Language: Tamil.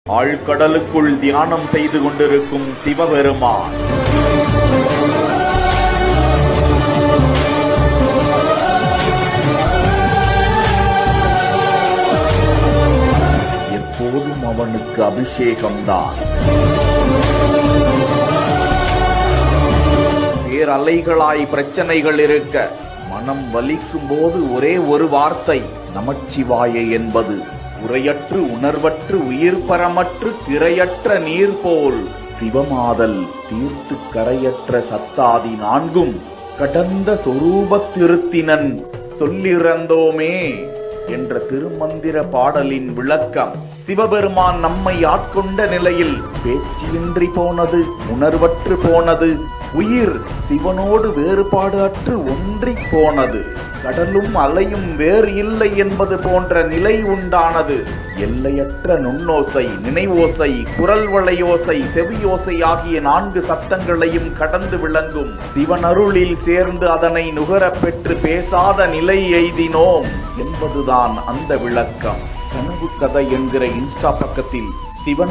ஆழ்கடலுக்குள் தியானம் செய்து கொண்டிருக்கும் சிவபெருமான் எப்போதும் அவனுக்கு அபிஷேகம்தான். பேரலைகளாய் பிரச்சனைகள் இருக்க மனம் வலிக்கும் போது ஒரே ஒரு வார்த்தை நமச்சிவாய என்பது. உரையற்று உணர்வற்று உயிர் பரமற்று திரையற்ற நீர் போல் சிவமாதல் தீர்த்து கரையற்ற சத்தாதி நான்கும் கடந்த சொரூபத்திருத்தினன் சொல்லிறந்தோமே என்ற திருமந்திர பாடலின் விளக்கம். சிவபெருமான் நம்மை ஆட்கொண்ட நிலையில் பேச்சின்றி போனது, உணர்வற்று போனது, உயிர் சிவனோடு வேறுபாடு அற்று ஒன்றி போனது, கடலும் அலையும் வேறு இல்லை என்பது போன்ற நிலை உண்டானது. எல்லையற்ற நுண்ணோசை, நினைவோசை, குரல் வளையோசை, செவியோசை ஆகிய 4 சத்தங்களையும் கடந்து விளங்கும் சிவனருளில் சேர்ந்து அதனை நுகரப் பெற்று பேசாத நிலை எய்தினோம் என்பதுதான் அந்த விளக்கம். கனவு கதை என்கிற இன்ஸ்டா பக்கத்தில் சிவன்